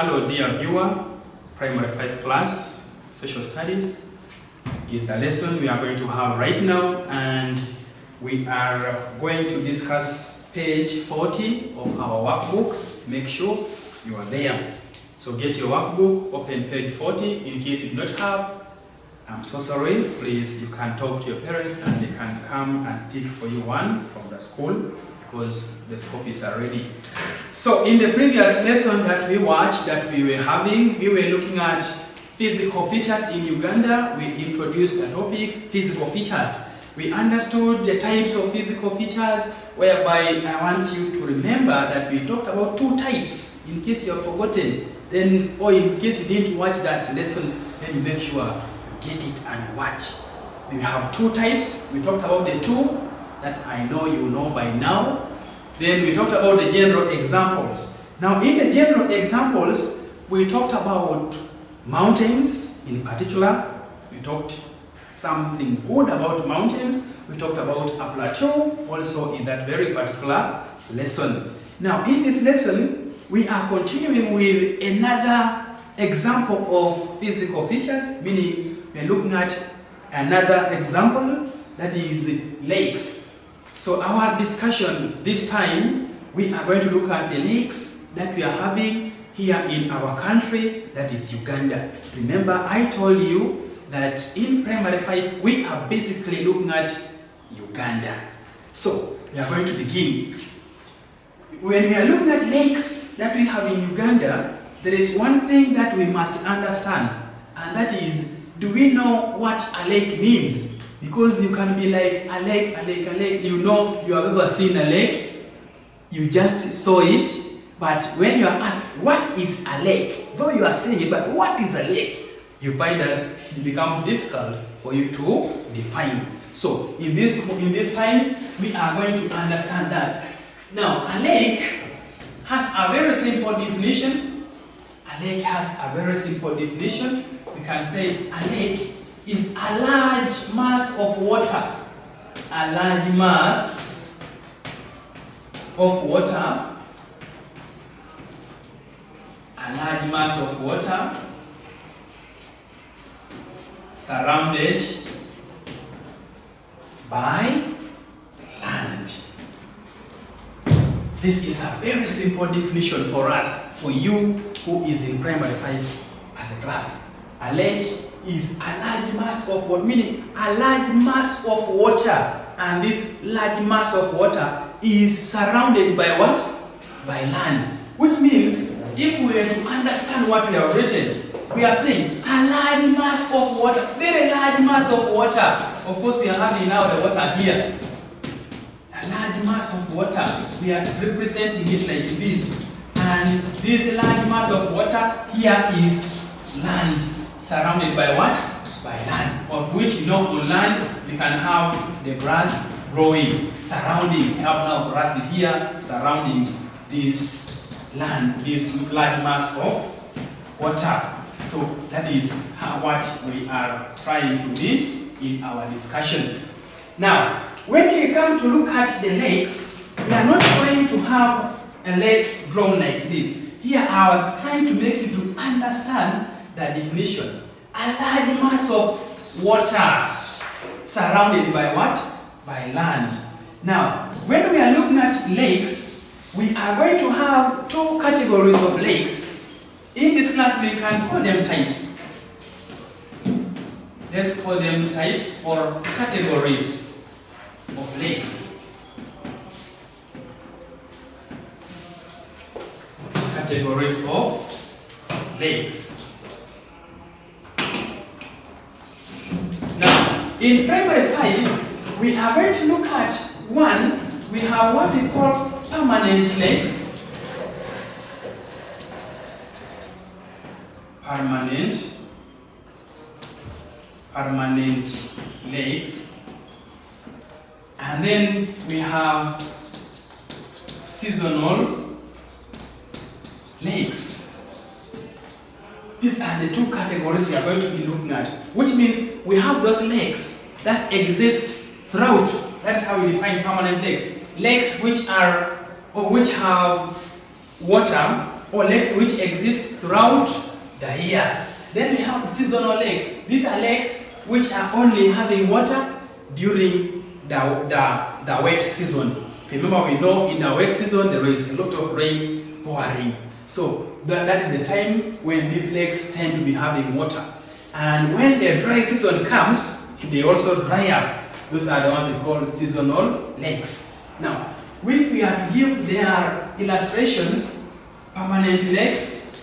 Hello dear viewer, Primary 5 class, Social Studies is the lesson we are going to have right now, and we are going to discuss page 40 of our workbooks. Make sure you are there. So get your workbook, open page 40. In case you do not have, I'm so sorry, please you can talk to your parents and they can come and pick for you one from the school, because the copies are ready. So in the previous lesson that we watched, that we were having, we were looking at physical features in Uganda. We introduced the topic, physical features. We understood the types of physical features, whereby I want you to remember that we talked about two types. In case you have forgotten, then, or in case you didn't watch that lesson, then you make sure you get it and watch. We have two types. We talked about the two that I know you know by now. Then we talked about the general examples. Now in the general examples, we talked about mountains in particular. We talked something good about mountains. We talked about a plateau also in that very particular lesson. Now in this lesson, we are continuing with another example of physical features, meaning we are looking at another example, that is lakes. So our discussion this time, we are going to look at the lakes that we are having here in our country, that is Uganda. Remember, I told you that in Primary 5, we are basically looking at Uganda. So we are going to begin. When we are looking at lakes that we have in Uganda, there is one thing that we must understand, and that is, do we know what a lake means? Because you can be like, a lake, you know, you have ever seen a lake, you just saw it, but when you are asked, what is a lake? Though you are seeing it, but what is a lake? You find that it becomes difficult for you to define. So in this time, we are going to understand that. Now, a lake has a very simple definition. A lake has a very simple definition. We can say a lake is a large mass of water. A large mass of water. A large mass of water surrounded by land. This is a very simple definition for us, for you who is in Primary 5 as a class. A lake is a large mass of what? Meaning a large mass of water, and this large mass of water is surrounded by what? By land. Which means, if we were to understand what we have written, we are saying a large mass of water, very large mass of water. Of course, we are having now the water here. A large mass of water, we are representing it like this. And this large mass of water here is land, surrounded by what? By land. Of which, you know, on land we can have the grass growing, surrounding. We have now grass here, surrounding this land, this large mass of water. So that is what we are trying to read in our discussion. Now, when we come to look at the lakes, we are not going to have a lake drawn like this. Here I was trying to make you to understand the definition. A large mass of water surrounded by what? By land. Now, when we are looking at lakes, we are going to have two categories of lakes. In this class, we can call them types. Let's call them types or categories of lakes. Categories of lakes. Now, in Primary 5, we are going to look at one. We have what we call permanent lakes. Permanent lakes. And then we have seasonal lakes. These are the two categories we are going to be looking at, which means we have those lakes that exist throughout. That's how we define permanent lakes. Lakes which are, or which have water or lakes which exist throughout the year. Then we have seasonal lakes. These are lakes which are only having water during the wet season. Remember, we know in the wet season there is a lot of rain pouring. So that is the time when these lakes tend to be having water. And when the dry season comes, they also dry up. Those are the ones we call seasonal lakes. Now, if we are to give their illustrations, permanent lakes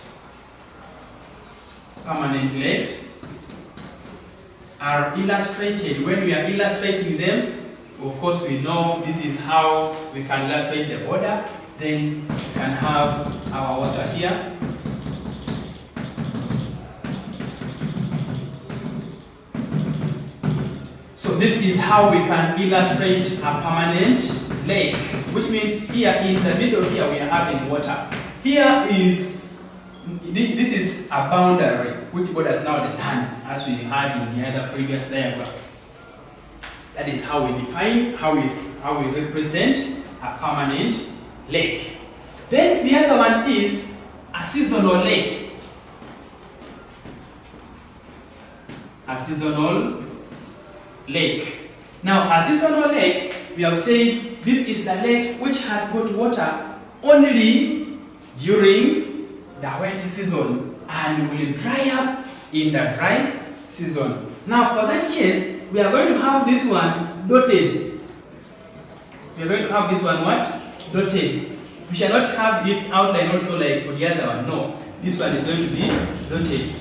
are illustrated. When we are illustrating them, of course we know this is how we can illustrate the border. Then we can have our water here. So this is how we can illustrate a permanent lake, which means here in the middle here we are having water. Here is, this is a boundary which borders now the land, as we had in the other previous diagram. That is how we define, how we represent a permanent lake. Then the other one is a seasonal lake. A seasonal lake. Now, a seasonal lake, we have said this is the lake which has got water only during the wet season and will dry up in the dry season. Now, for that case, we are going to have this one dotted. We are going to have this one what? Dotted. We shall not have its outline also like for the other one. No, this one is going to be dotted.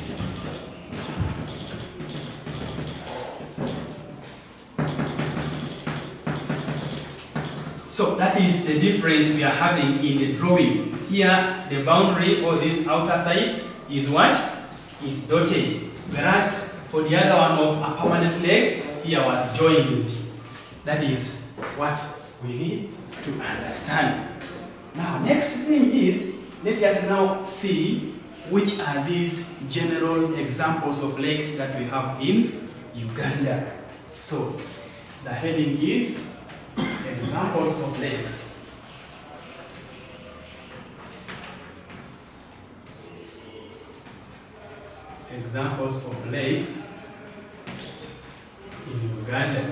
So that is the difference we are having in the drawing. Here, the boundary or this outer side is what? Is dotted. Whereas for the other one of a permanent lake, here was joined. That is what we need to understand. Now, next thing is, let us now see which are these general examples of lakes that we have in Uganda. So, the heading is examples of lakes. Examples of lakes in Uganda.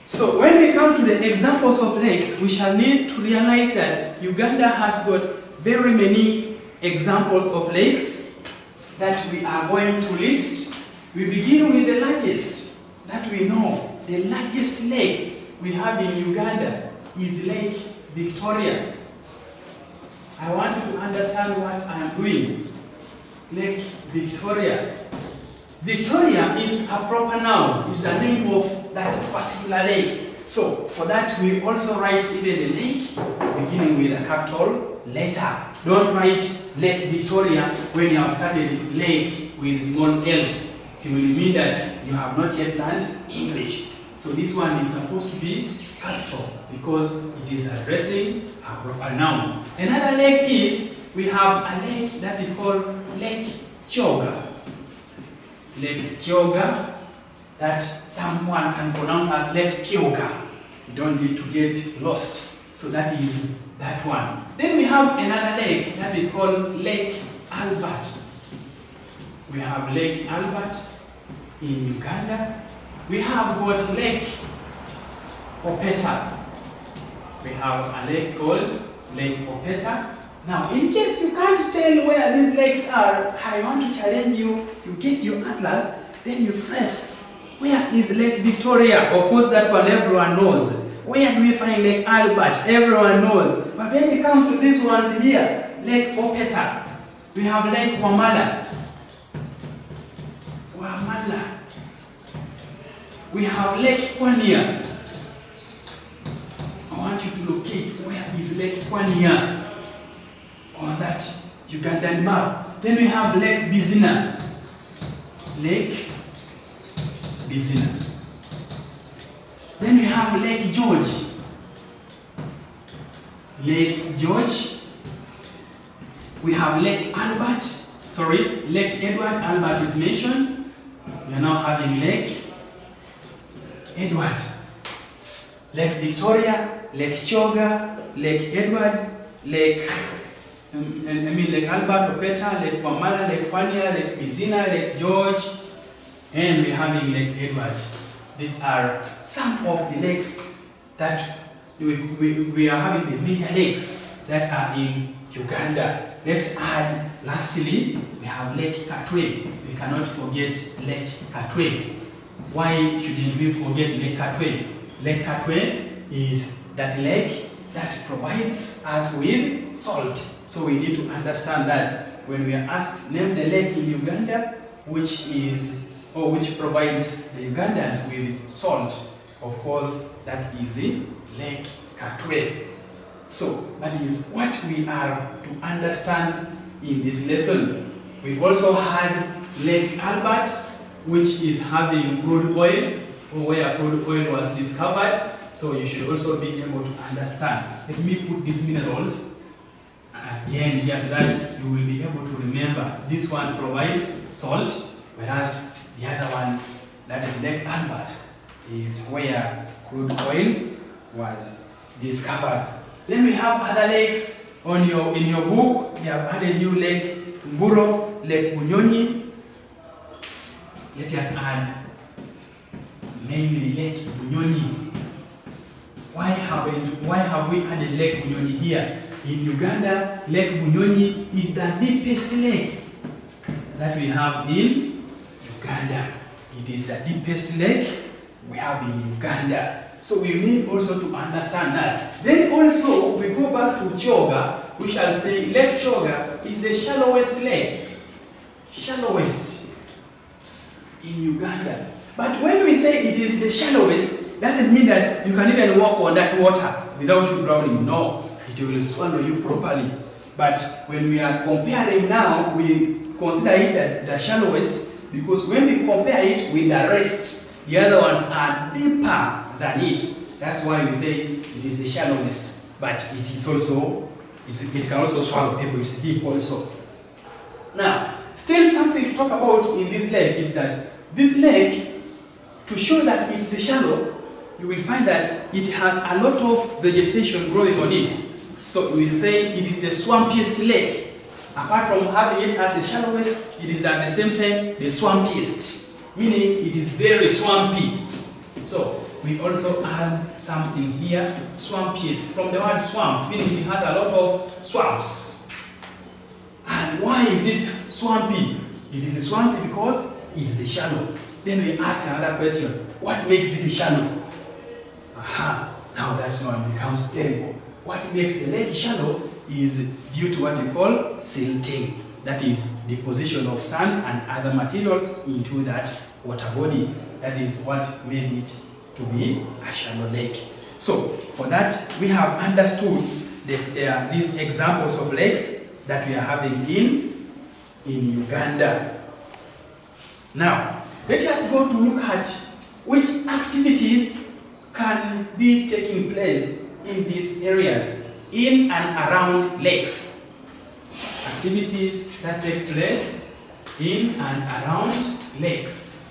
So when we come to the examples of lakes, we shall need to realize that Uganda has got very many examples of lakes that we are going to list. We begin with the largest that we know. The largest lake we have in Uganda is Lake Victoria. I want you to understand what I am doing. Lake Victoria. Victoria is a proper noun, it's the name of that particular lake. So, for that we also write even the lake beginning with a capital letter. Don't write Lake Victoria when you have started lake with small l. It will mean that you have not yet learned English. So this one is supposed to be capital because it is addressing a proper noun. Another lake is, we have a lake that we call Lake Kyoga. Lake Kyoga, that someone can pronounce as Lake Kyoga. You don't need to get lost. So that is that one. Then we have another lake that we call Lake Albert. We have Lake Albert in Uganda. We have got Lake Opeta. We have a lake called Lake Opeta. Now, in case you can't tell where these lakes are, I want to challenge you. You get your atlas, then you press. Where is Lake Victoria? Of course, that one everyone knows. Where do we find Lake Albert? Everyone knows. But when it comes to these ones here, Lake Opeta, we have Lake Wamala. We have Lake Kwania. I want you to locate where is Lake Kwania on that Ugandan map. Then we have Lake Bizina. Lake Bizina. Then we have Lake George. Lake George. We have Lake Albert, sorry, Lake Edward. Albert is mentioned. We are now having Lake Edward, Lake Victoria, Lake Choga, Lake Edward, Lake Lake Albert, Opeta, Lake Wamala, Lake Fania, Lake Bizina, Lake George, and we're having Lake Edward. These are some of the lakes that we are having, the major lakes that are in Uganda. Let's add, lastly, we have Lake Katwe. We cannot forget Lake Katwe. Why shouldn't we forget Lake Katwe? Lake Katwe is that lake that provides us with salt. So we need to understand that when we are asked, name the lake in Uganda which provides the Ugandans with salt, of course that is Lake Katwe. So that is what we are to understand in this lesson. We also had Lake Albert, which is having crude oil, or where crude oil was discovered. So you should also be able to understand. Let me put these minerals at the end here so that you will be able to remember. This one provides salt, whereas the other one, that is Lake Albert, is where crude oil was discovered. Then we have other lakes in your book. We have added new Lake Mburo, Lake Bunyonyi. Let us add mainly Lake Bunyonyi. Why have we added Lake Bunyonyi here? In Uganda, Lake Bunyonyi is the deepest lake that we have in Uganda. It is the deepest lake we have in Uganda. So we need also to understand that. Then also, we go back to Choga, we shall say Lake Choga is the shallowest lake. Shallowest in Uganda. But when we say it is the shallowest, doesn't mean that you can even walk on that water without you drowning. No, it will swallow you properly. But when we are comparing now, we consider it the shallowest because when we compare it with the rest, the other ones are deeper than it. That's why we say it is the shallowest. But it is also, it can also swallow people. It's deep also. Now, still something to talk about in this lake is that this lake, to show that it's shallow, you will find that it has a lot of vegetation growing on it. So we say it is the swampiest lake. Apart from having it as the shallowest, it is at the same time the swampiest, meaning it is very swampy. So we also add something here, swampiest, from the word swamp, meaning it has a lot of swamps. And why is it swampy? It is swampy because it is shallow. Then we ask another question, what makes it shallow? Aha, now that one becomes terrible. What makes the lake shallow is due to what we call silting. That is deposition of sand and other materials into that water body. That is what made it to be a shallow lake. So for that, we have understood that these examples of lakes that we are having in Uganda. Now, let us go to look at which activities can be taking place in these areas, in and around lakes. Activities that take place in and around lakes.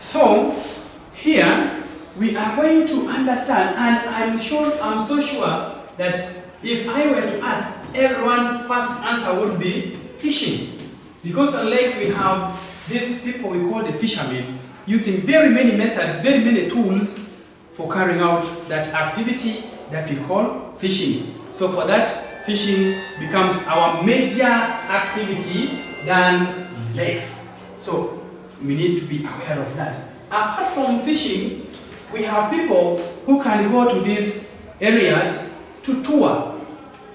So here we are going to understand, and I'm so sure that if I were to ask, everyone's first answer would be fishing. Because on lakes we have these people we call the fishermen, using very many methods, very many tools for carrying out that activity that we call fishing. So for that, fishing becomes our major activity than in lakes. So we need to be aware of that. Apart from fishing, we have people who can go to these areas to tour.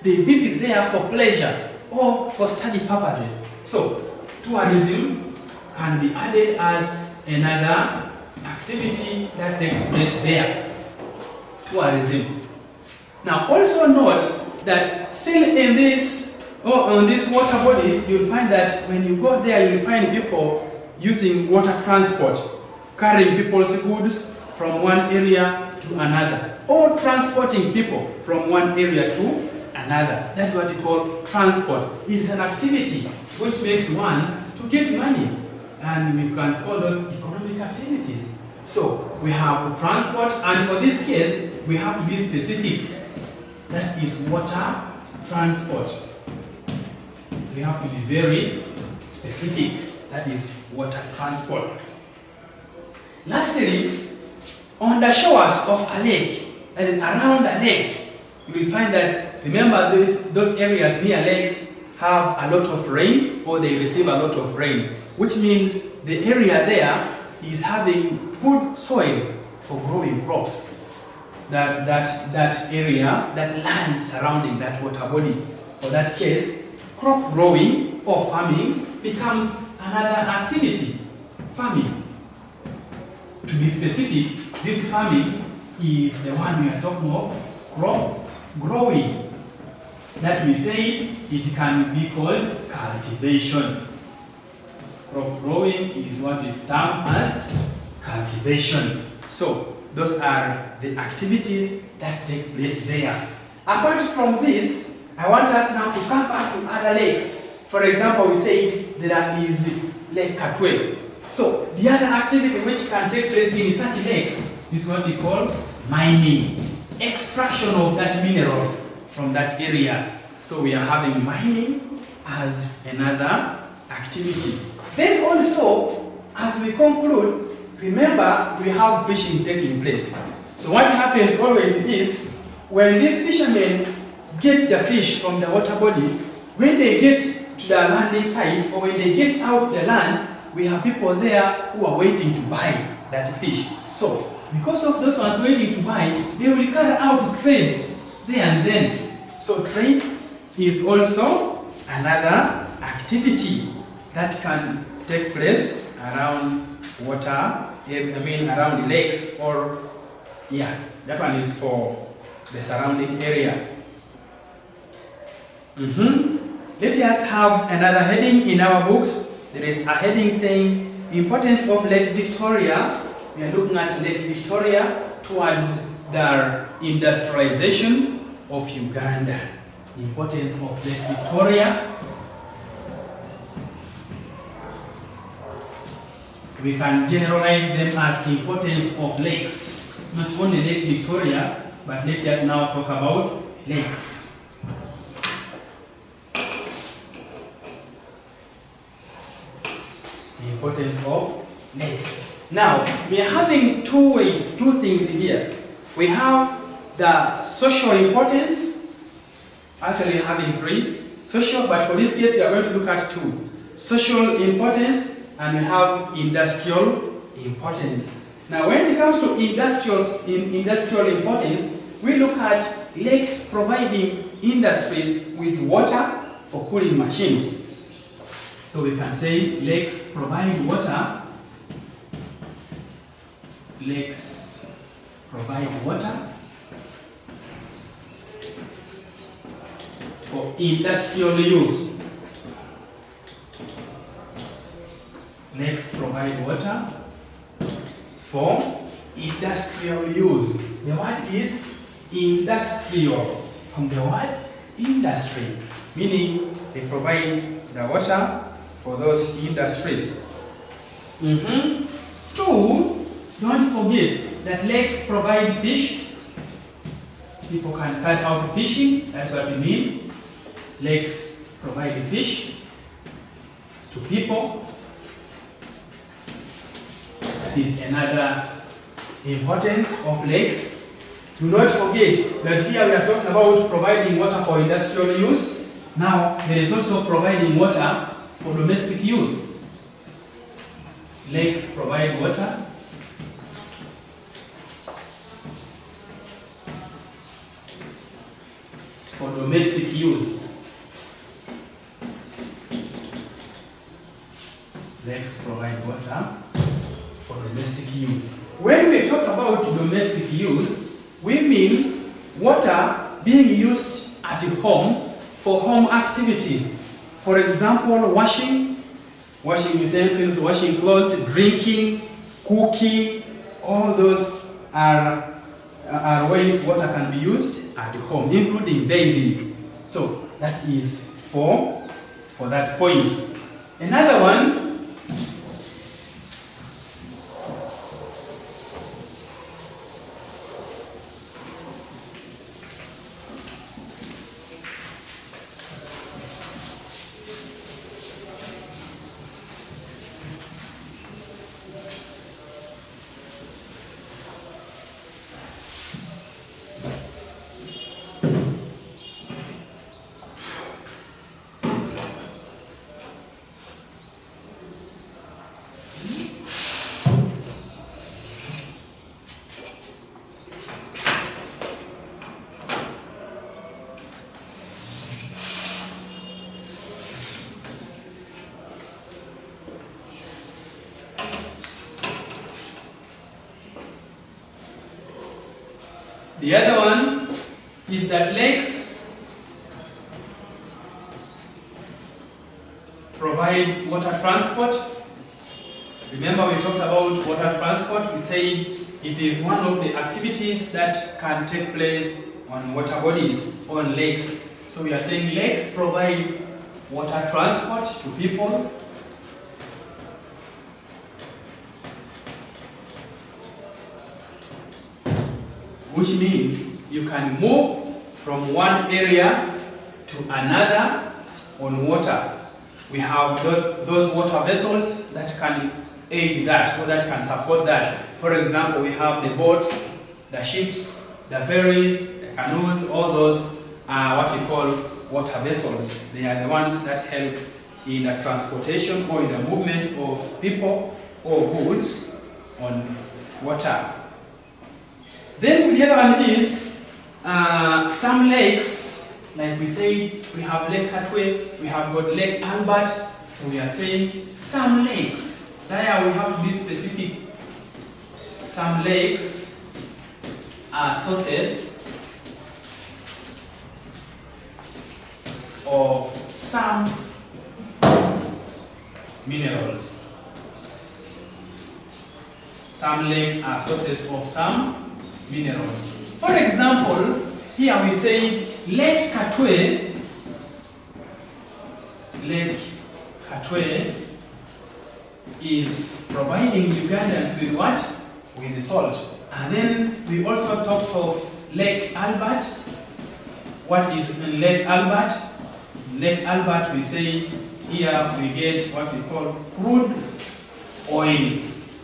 They visit there for pleasure or for study purposes. So tourism can be added as another activity that takes place there. Tourism. Now also note that still in this on these water bodies, you'll find that when you go there, you'll find people using water transport, carrying people's goods from one area to another, or transporting people from one area to another. That's what they call transport. It is an activity which makes one to get money, and we can call those economic activities. So we have transport, and for this case, we have to be specific. That is water transport. We have to be very specific. That is water transport. Lastly, on the shores of a lake, that is around a lake, you will find that, remember, those areas near lakes have a lot of rain, or they receive a lot of rain, which means the area there is having good soil for growing crops. That area, that land surrounding that water body, for that case, crop growing or farming becomes another activity. Farming. To be specific, this farming is the one we are talking of, crop growing. That we say it can be called cultivation. Crop growing is what we term as cultivation. So those are the activities that take place there. Apart from this, I want us now to come back to other lakes. For example, we say there is Lake Katwe. So the other activity which can take place in such lakes is what we call mining. Extraction of that mineral from that area. So we are having mining as another activity. Then also, as we conclude, remember we have fishing taking place. So what happens always is, when these fishermen get the fish from the water body, when they get to the landing site, or when they get out the land, we have people there who are waiting to buy that fish. So because of those ones waiting to buy, they will carry out trade there and then. So trade is also another activity that can take place around water, around lakes, or that one is for the surrounding area. Let us have another heading in our books. There is a heading saying importance of Lake Victoria. We are looking at Lake Victoria towards the industrialization of Uganda. The importance of Lake Victoria. We can generalize them as the importance of lakes. Not only Lake Victoria, but let us now talk about lakes. The importance of lakes. Now, we are having two things here. We have the social importance, actually having three. Social, but for this case, we are going to look at two. Social importance, and we have industrial importance. Now, when it comes to industrial importance, we look at lakes providing industries with water for cooling machines. So we can say lakes provide water. Lakes provide water for industrial use. Lakes provide water for industrial use. The word is industrial, from the word industry, meaning they provide the water for those industries. Two, don't forget that lakes provide fish. People can carry out fishing, that's what we mean. Lakes provide fish to people. That is another importance of lakes. Do not forget that here we are talking about providing water for industrial use. Now, there is also providing water for domestic use. Lakes provide water. For domestic use. Lakes provide water for domestic use. When we talk about domestic use, we mean water being used at home for home activities. For example, washing utensils, washing clothes, drinking, cooking, all those are ways water can be used at home, including bathing. So that is for that point. Another one, the other one is that lakes provide water transport. Remember we talked about water transport. We say it is one of the activities that can take place on water bodies, on lakes. So we are saying lakes provide water transport to people. Which means you can move from one area to another on water. We have those water vessels that can aid that, or that can support that. For example, we have the boats, the ships, the ferries, the canoes, all those are what we call water vessels. They are the ones that help in the transportation or in the movement of people or goods on water. Then the other one is some lakes, like we say, we have Lake Hatwe, we have got Lake Albert, so we are saying some lakes. There we have to be specific. Some lakes are sources of some minerals. Some lakes are sources of some minerals. For example, here we say Lake Katwe is providing Ugandans with what? With the salt. And then we also talked of Lake Albert. What is in Lake Albert? In Lake Albert we say here we get what we call crude oil.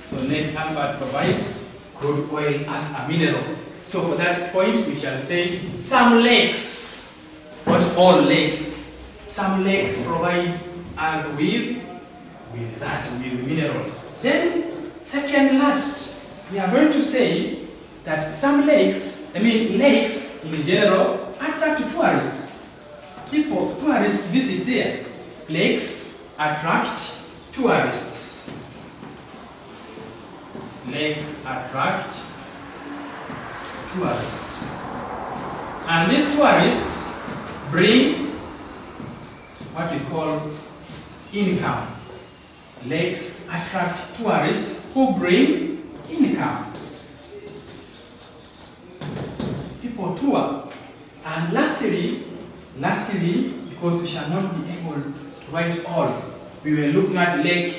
So Lake Albert provides crude oil as a mineral. So for that point we shall say some lakes, not all lakes, some lakes provide us with minerals. Then second last, we are going to say that some lakes, lakes in general, attract tourists. Tourists visit there. Lakes attract tourists. Lakes attract tourists. And these tourists bring what we call income. Lakes attract tourists who bring income. People tour. And lastly, because we shall not be able to write all, we were looking at Lake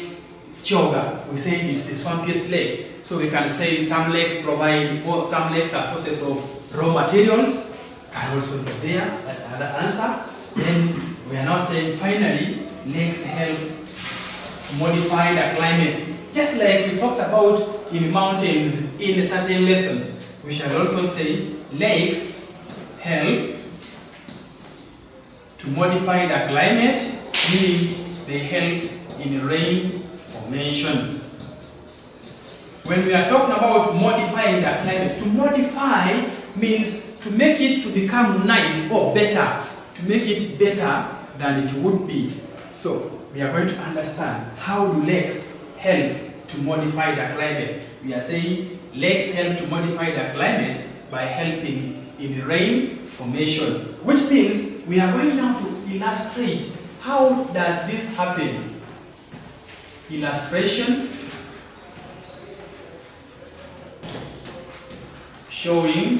Choga. We say it's the swampiest lake. So we can say some lakes provide, or some lakes are sources of raw materials. Can also be there. That's another answer. Then we are now saying finally, lakes help to modify the climate. Just like we talked about in mountains in a certain lesson, we shall also say lakes help to modify the climate, meaning they help in rain formation. When we are talking about modifying the climate, to modify means to make it to become nice or better, to make it better than it would be. So we are going to understand how do lakes help to modify the climate. We are saying lakes help to modify the climate by helping in rain formation, which means we are going now to illustrate how does this happen. Illustration showing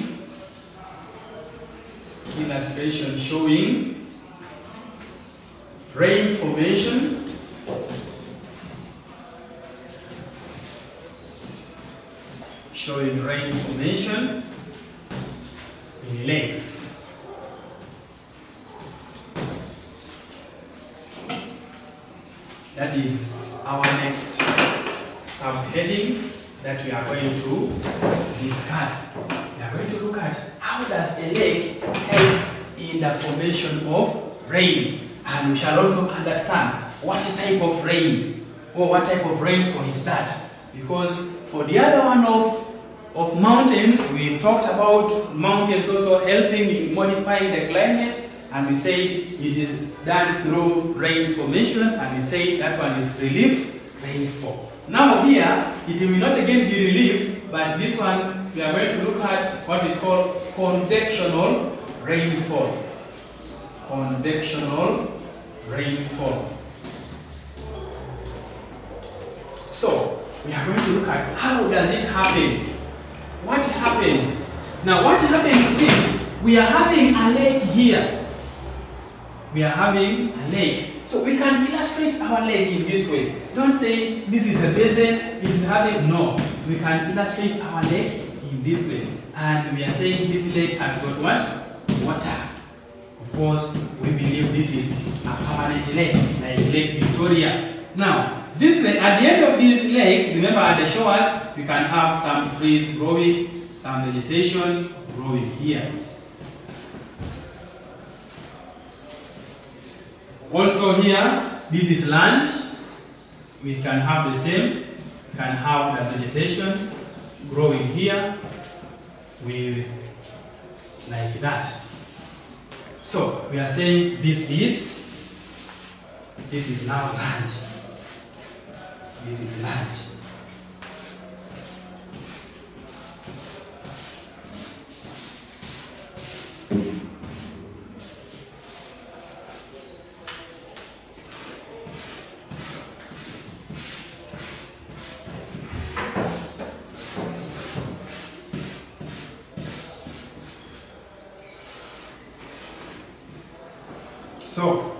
rain formation in lakes. That is our next subheading that we are going to discuss. We are going to look at how does a lake help in the formation of rain, and we shall also understand what type of rain or what type of rainfall is that, because for the other one of mountains, we talked about mountains also helping in modifying the climate, and we say it is done through rain formation, and we say that one is relief rainfall. Now here, it will not again be relief, but this one we are going to look at what we call convectional rainfall. Convectional rainfall. So, we are going to look at how does it happen? What happens? Now what happens is, we are having a lake here. We are having a lake. So we can illustrate our lake in this way. Don't say this is a basin, it is having, no. We can illustrate our lake in this way. And we are saying this lake has got what? Water. Of course, we believe this is a permanent lake, like Lake Victoria. Now, this way, at the end of this lake, remember at the shores, we can have some trees growing, some vegetation growing here. Also here, this is land. We can have the same. We can have the vegetation growing here with like that. So we are saying this is now land. This is land. So,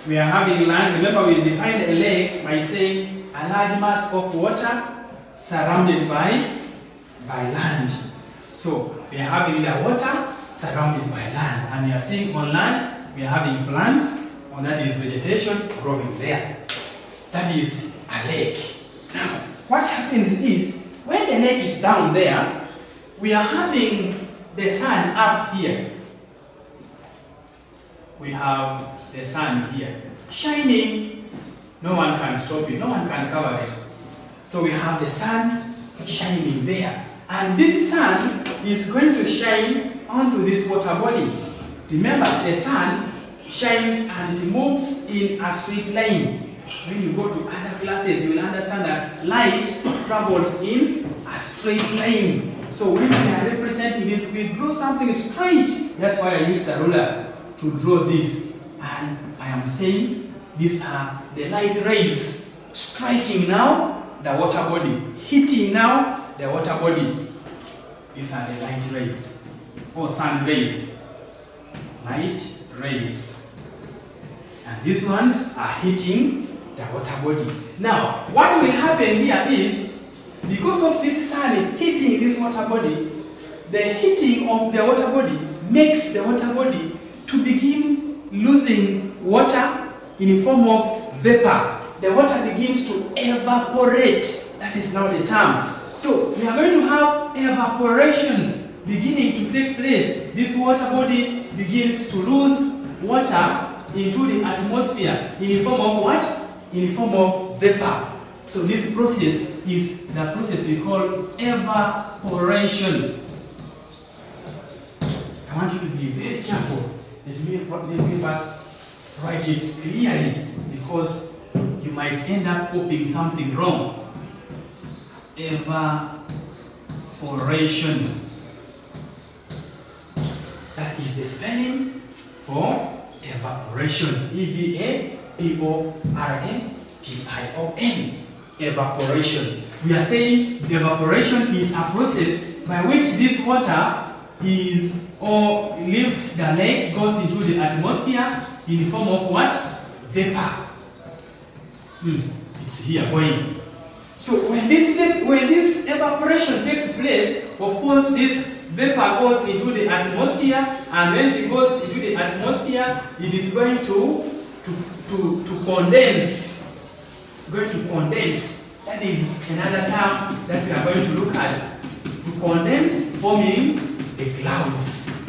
we are having land. Remember, we defined a lake by saying a large mass of water surrounded by land. So, we are having the water surrounded by land. And we are seeing on land, we are having plants, or that is vegetation growing there. That is a lake. Now, what happens is, when the lake is down there, we are having the sun up here. We have the sun here shining. No one can stop it, no one can cover it. So we have the sun shining there, and this sun is going to shine onto this water body. Remember, the sun shines and it moves in a straight line. When you go to other classes, you will understand that light travels in a straight line. So when we are representing this, we draw something straight. That's why I used a ruler to draw this, and I am saying these are the light rays striking now the water body, hitting now the water body. These are the light rays or sun rays, light rays, and these ones are hitting the water body. Now what will happen here is, because of this sun hitting this water body, the hitting of the water body makes the water body to begin losing water in the form of vapor. The water begins to evaporate. That is now the term. So we are going to have evaporation beginning to take place, this water body begins to lose water into the atmosphere in the form of what? In the form of vapor. So this process is the process we call evaporation. I want you to be very careful. Let me first write it clearly, because you might end up copying something wrong. Evaporation. That is the spelling for evaporation. E-V-A-P-O-R-A-T-I-O-N. Evaporation. We are saying the evaporation is a process by which this water is or leaves the lake, goes into the atmosphere in the form of what? Vapor. It's here going. So when this evaporation takes place, of course this vapor goes into the atmosphere, and when it goes into the atmosphere, it is going to condense. It's going to condense. That is another term that we are going to look at. To condense, forming the clouds.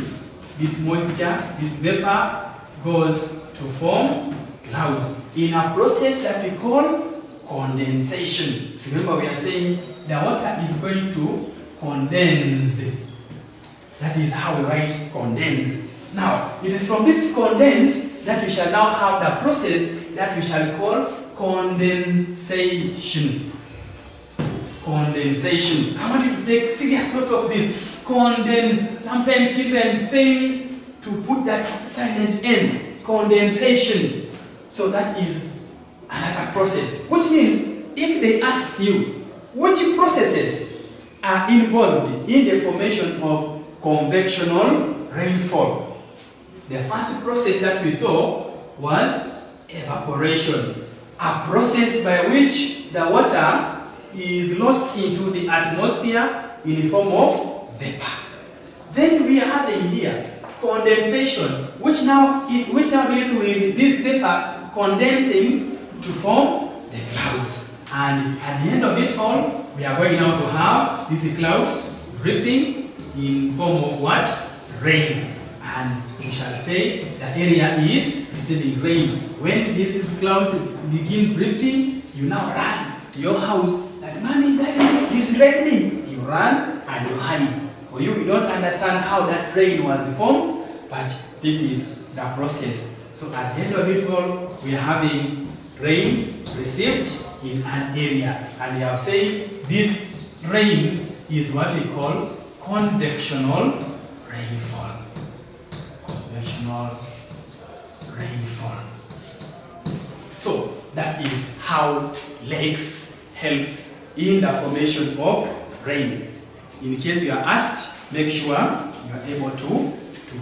This moisture, this vapor goes to form clouds in a process that we call condensation. Remember, we are saying the water is going to condense. That is how we write condense. Now, it is from this condense that we shall now have the process that we shall call condensation. Condensation. I want you to take serious note of this. Sometimes children fail to put that silent N. Condensation. So that is another process. Which means, if they asked you which processes are involved in the formation of convectional rainfall, the first process that we saw was evaporation. A process by which the water is lost into the atmosphere in the form of vapor. Then we are having here condensation, which now deals with this vapor condensing to form the clouds. And at the end of it all, we are going now to have these clouds dripping in form of what? Rain. And we shall say the area is receiving rain. When these clouds begin dripping, you now run to your house. That, mommy, daddy, it's raining. You run and you hide. For you don't understand how that rain was formed, but this is the process. So at the end of it all, we are having rain received in an area. And we have said this rain is what we call convectional rainfall. Convectional rainfall. So that is how lakes help in the formation of rain. In case you are asked, make sure you are able to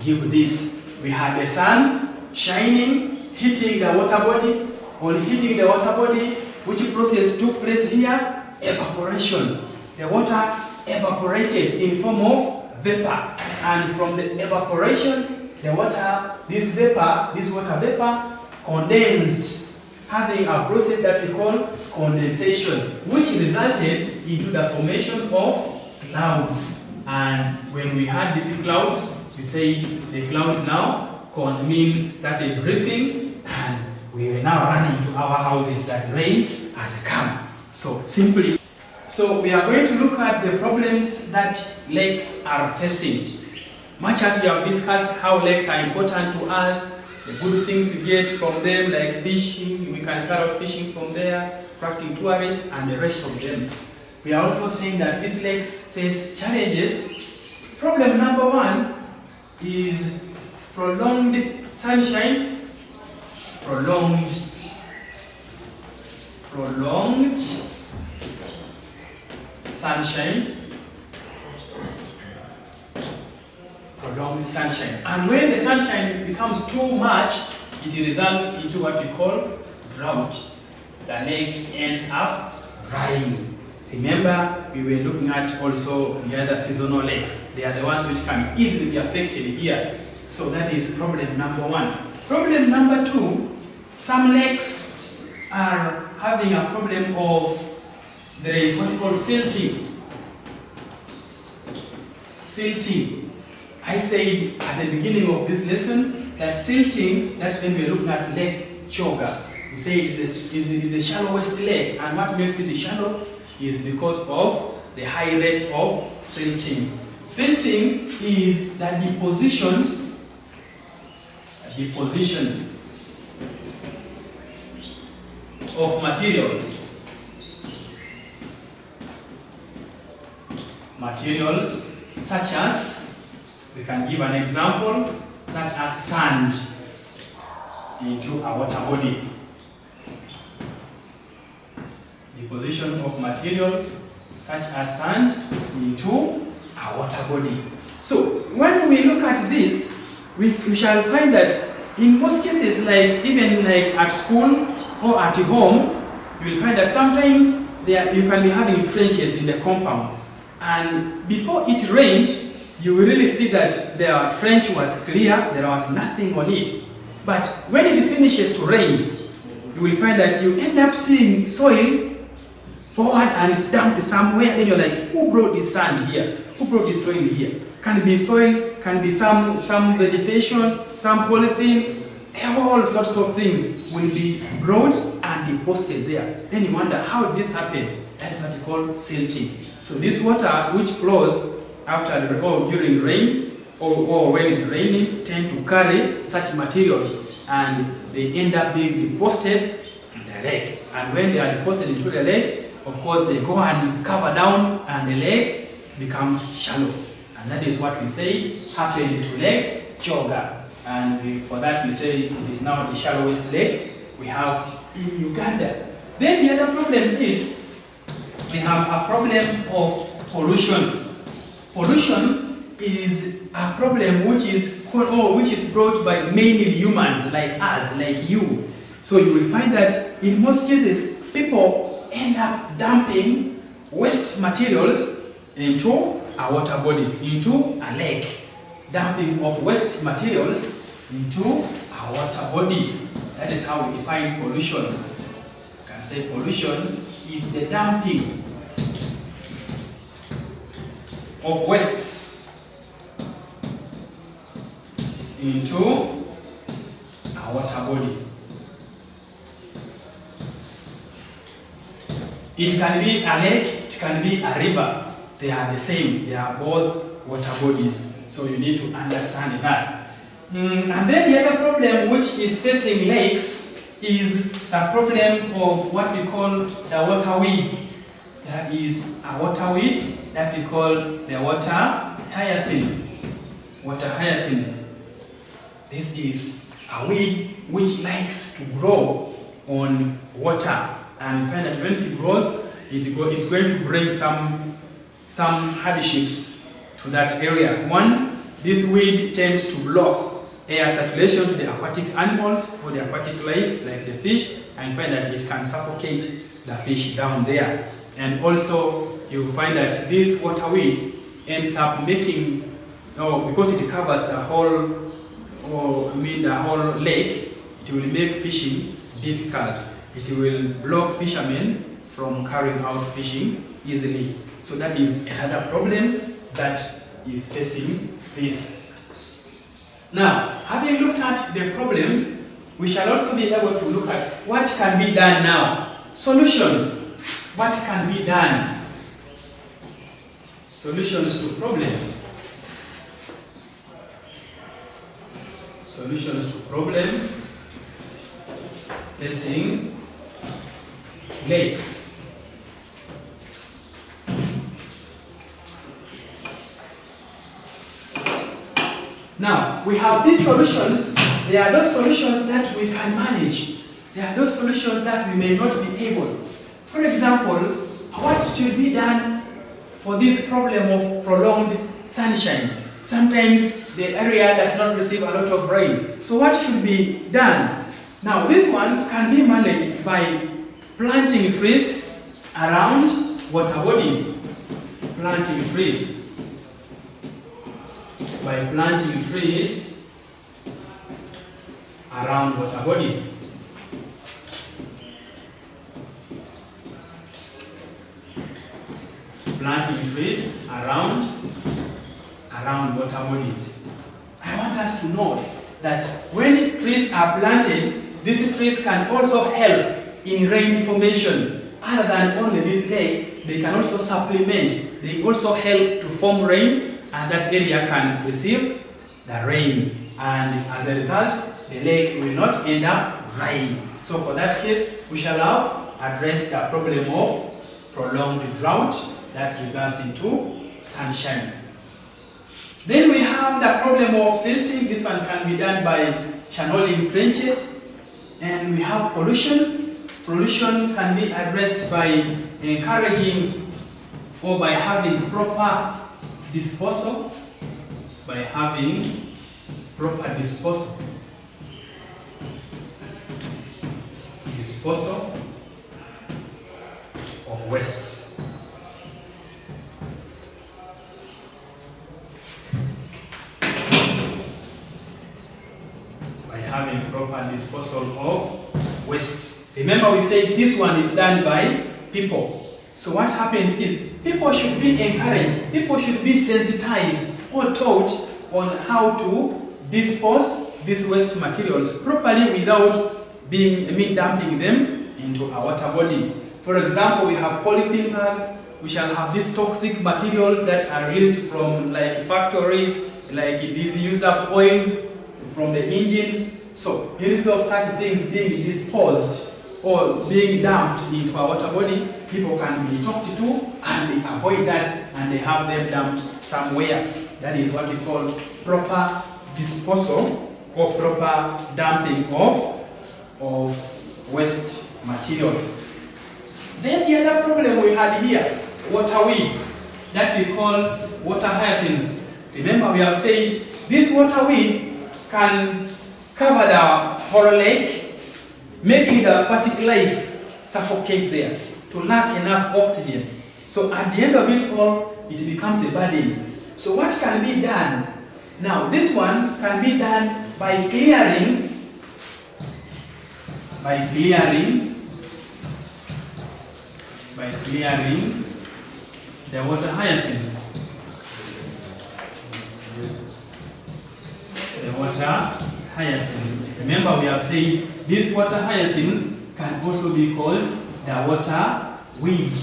give this. We had the sun shining, hitting the water body. On hitting the water body, which process took place here? Evaporation. The water evaporated in form of vapor. And from the evaporation, the water, this water vapor condensed, having a process that we call condensation, which resulted into the formation of clouds. And when we had these clouds, we say the clouds now started dripping, and we were now running to our houses that rain has come. So simply, so we are going to look at the problems that lakes are facing. Much as we have discussed how lakes are important to us, the good things we get from them, like fishing, we can carry out fishing from there, attracting tourists, and the rest of them. We are also saying that these lakes face challenges. Problem number one is prolonged sunshine. Prolonged sunshine. Prolonged sunshine. And when the sunshine becomes too much, it results into what we call drought. The lake ends up drying. Remember, we were looking at also the other seasonal lakes. They are the ones which can easily be affected here. So that is problem number one. Problem number two, some lakes are having a problem of, there is what we call silting. silting. I said at the beginning of this lesson that silting, that's when we're looking at Lake Choga. We say it is the shallowest lake, and what makes it shallow is because of the high rate of silting. Silting is the deposition of materials. Materials such as, we can give an example, such as sand into a water body. Deposition of materials such as sand into a water body. So when we look at this, we shall find that in most cases, like even like at school or at home, you will find that sometimes you can be having trenches in the compound, and before it rained, you will really see that the trench was clear, there was nothing on it. But when it finishes to rain, you will find that you end up seeing soil poured and it's dumped somewhere. Then you're like, who brought this sand here? Who brought this soil here? Can be soil, can be some vegetation, some polythene, all sorts of things will be brought and deposited there. Then you wonder, how did this happen? That is what you call silting. So this water which flows after or during rain or when it's raining tend to carry such materials, and they end up being deposited in the lake. And when they are deposited into the lake, of course they go and cover down and the lake becomes shallow. And that is what we say happened to Lake Choga. And for that we say it is now the shallowest lake we have in Uganda. Then the other problem is we have a problem of pollution. Pollution is a problem which is brought by mainly humans like us, like you. So you will find that in most cases people end up dumping waste materials into a water body, into a lake. Dumping of waste materials into a water body. That is how we define pollution. You can say pollution is the dumping of wastes into a water body. It can be a lake, it can be a river. They are the same. They are both water bodies. So you need to understand that. And then the other problem which is facing lakes is the problem of what we call the water weed. There is a water weed that we call the water hyacinth. Water hyacinth. This is a weed which likes to grow on water. And you find that when it grows, it's going to bring some hardships to that area. One, this weed tends to block air circulation to the aquatic animals or the aquatic life like the fish, and you find that it can suffocate the fish down there. And also you find that this water weed ends up making, because it covers the whole, the whole lake, it will make fishing difficult. It will block fishermen from carrying out fishing easily. So that is another problem that is facing this. Now, having looked at the problems, we shall also be able to look at what can be done now. Solutions. What can be done? Solutions to problems. Solutions to problems facing lakes. Now, we have these solutions. There are those solutions that we can manage. There are those solutions that we may not be able. For example, what should be done for this problem of prolonged sunshine? Sometimes the area does not receive a lot of rain. So what should be done? Now, this one can be managed by planting trees around water bodies. Planting trees. By planting trees around water bodies. Planting trees around around water bodies. I want us to know that when trees are planted, these trees can also help in rain formation. Other than only this lake, they can also supplement. They also help to form rain, and that area can receive the rain. And as a result, the lake will not end up drying. So for that case, we shall now address the problem of prolonged drought that results into sunshine. Then we have the problem of silting. This one can be done by channeling trenches. And we have pollution. Pollution can be addressed by encouraging or by having proper disposal. By having proper disposal. Disposal of wastes. By having proper disposal of wastes. Remember, we said this one is done by people. So what happens is people should be encouraged, people should be sensitized or taught on how to dispose these waste materials properly without dumping them into a water body. For example, we have polythene bags. We shall have these toxic materials that are released from like factories, like these used up oils from the engines. So instead of such things being disposed or being dumped into a water body, people can be talked to and they avoid that and they have them dumped somewhere. That is what we call proper disposal or proper dumping of waste materials. Then the other problem we had here, water weed, that we call water hyacinth. Remember, we have said this water weed can cover the whole lake, making the aquatic life suffocate there to lack enough oxygen. So at the end of it all, it becomes a burden. So what can be done? Now this one can be done by clearing the water hyacinth. The water hyacinth. Remember, we have said this water hyacinth can also be called the water weed.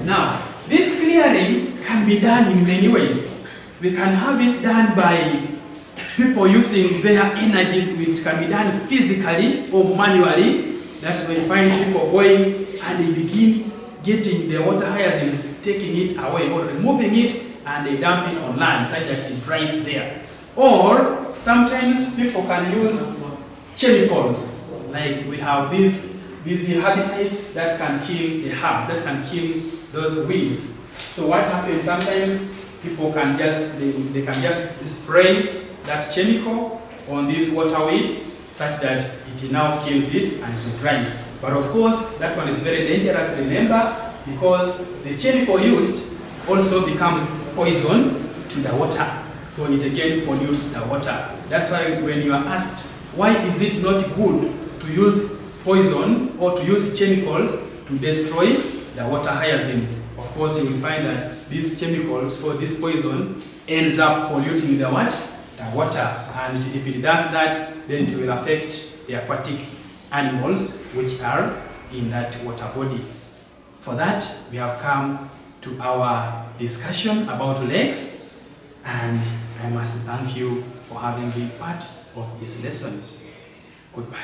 Now, this clearing can be done in many ways. We can have it done by people using their energy, which can be done physically or manually. That's when you find people going and they begin getting the water hyacinth, taking it away or removing it, and they dump it on land so that it dries there. Or sometimes people can use chemicals, like we have these herbicides that can kill the herbs, that can kill those weeds. So what happens sometimes, people can just they can just spray that chemical on this water weed such that it now kills it and it dries. But of course, that one is very dangerous, remember, because the chemical used also becomes poison to the water. So it again pollutes the water. That's why when you are asked, why is it not good to use poison or to use chemicals to destroy the water hyacinth? Of course, you will find that these chemicals or this poison ends up polluting the what? The water. And if it does that, then it will affect the aquatic animals which are in that water bodies. For that, we have come to our discussion about lakes, and I must thank you for having been part of this lesson. Goodbye.